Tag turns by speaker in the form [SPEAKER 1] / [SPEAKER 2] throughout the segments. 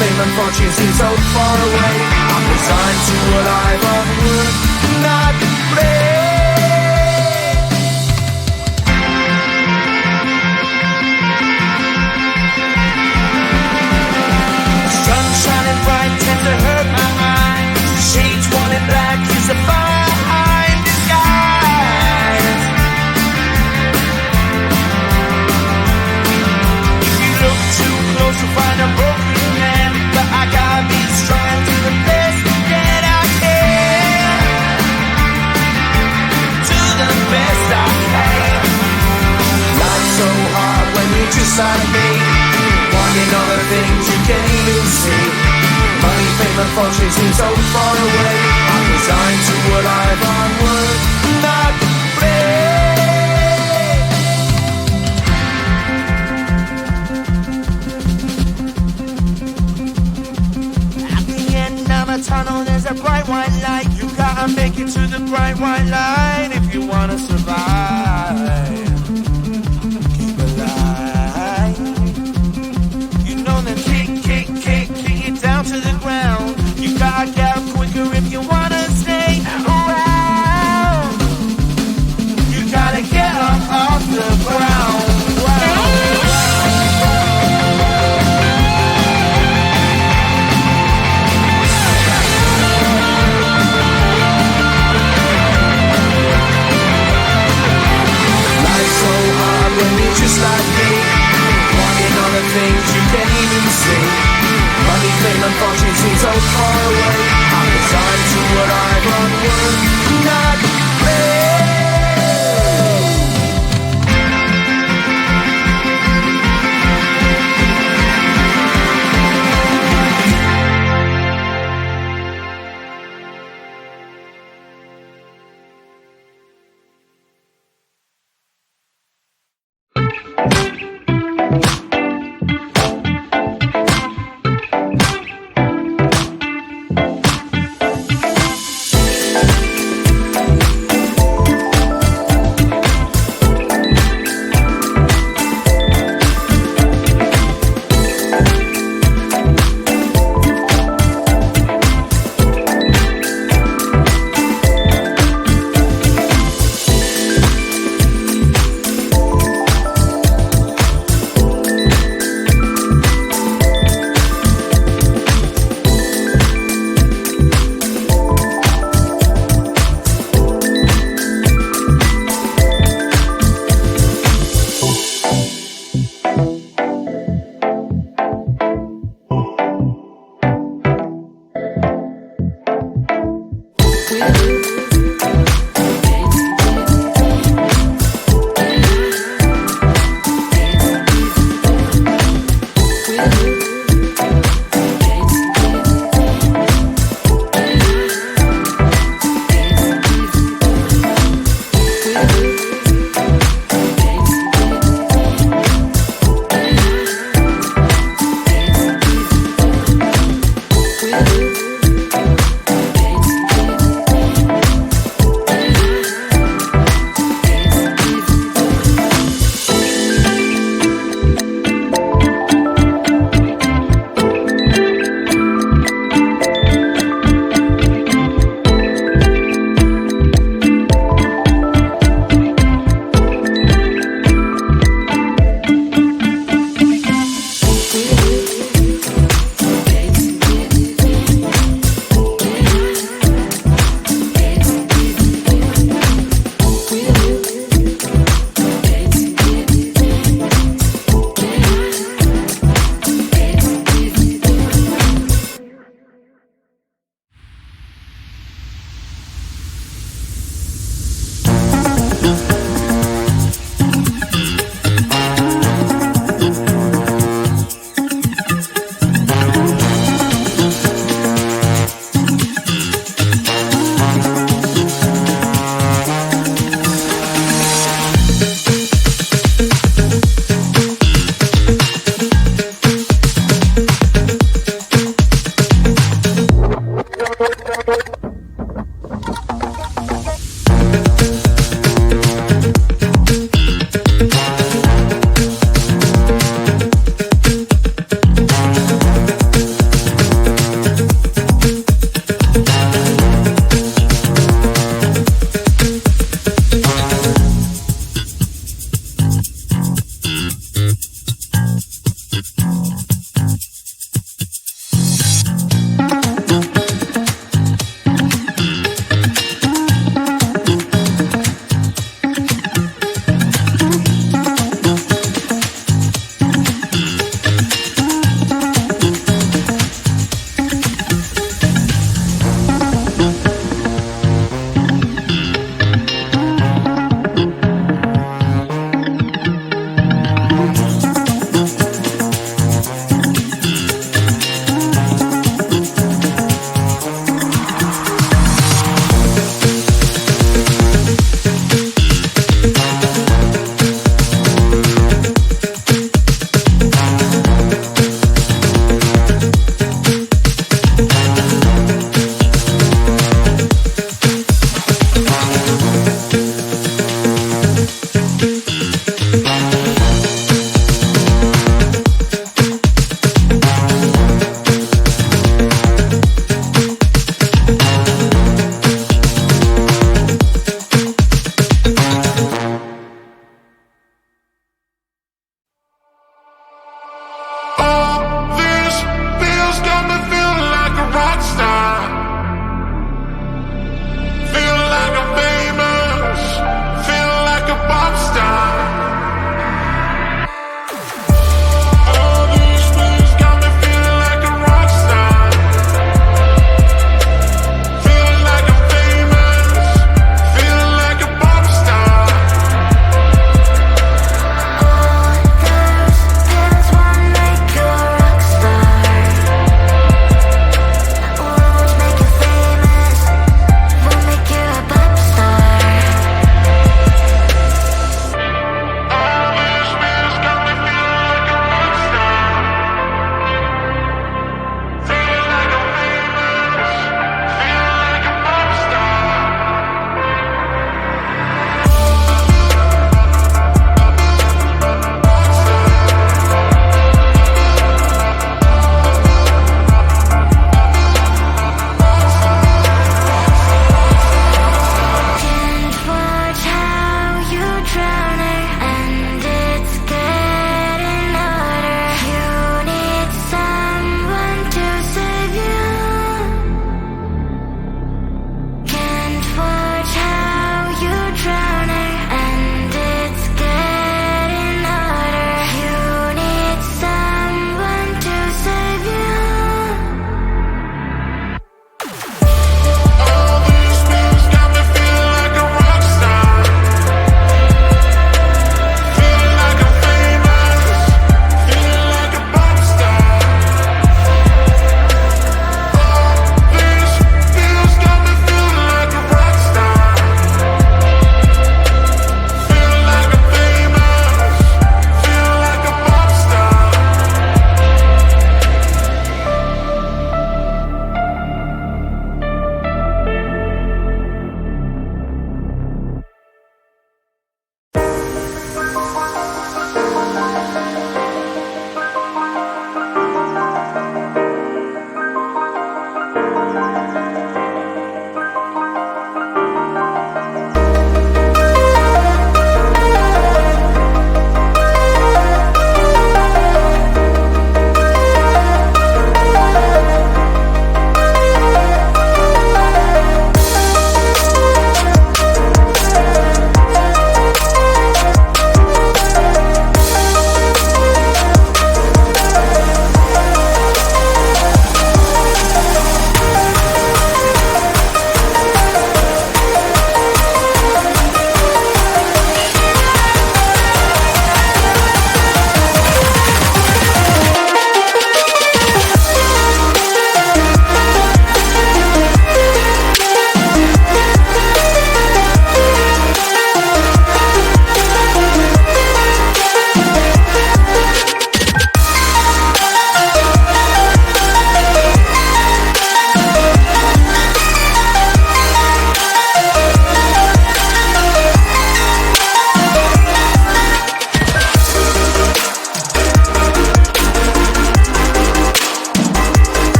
[SPEAKER 1] fame and fortune seem so far away. I'm resigned to what I've unwould not break. Sun shining bright tends to hurt my eyes. Shades worn in black is a fine disguise. If you look too close you'll find a broken man, but I gotta be strong and do the best that I can. Do the best I can. Life's so hard when you're just like me, wanting all the things you can't even see. Money, fame and fortune seem so far away. I'm resigned to what I've onward not break. At the end of a tunnel there's a bright white light. You gotta make it to the bright white light if you wanna survive. Keep alive. You know that kick it down to the ground. You gotta get up quicker if you wanna stay around. You gotta get up off the ground. Life's so hard when you're just like me, wanting all the things you can't even see. Money, fame and fortune seem so far away. I'm resigned to what I've onward not break.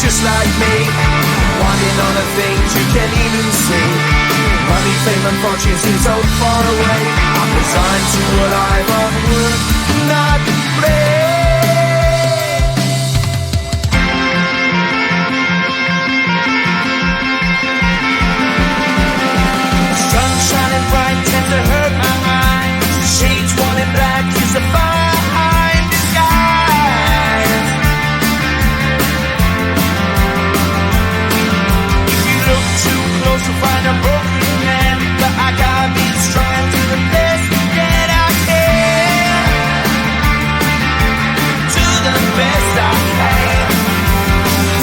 [SPEAKER 1] just like me, wanting all the things you can't even see. Money, fame and fortune seem so far away. I'm resigned to what I've onward, not pray. Sun shining bright tends to hurt my eyes. Shades worn in black is a fine disguise. If you look too close you'll find a broken man, but I gotta be strong and do the best that I can. Do the best I can.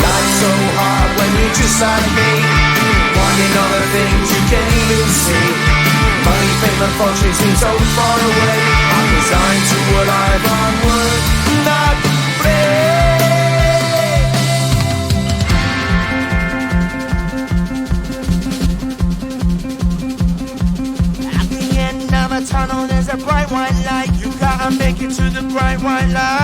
[SPEAKER 1] Life's so hard when you're just like me, wanting all the things you can't even see. Money, fame and fortune seem so far away. I'm resigned to what I've onward, not pray. At the end of a tunnel there's a bright white light. You gotta make it to the bright white light.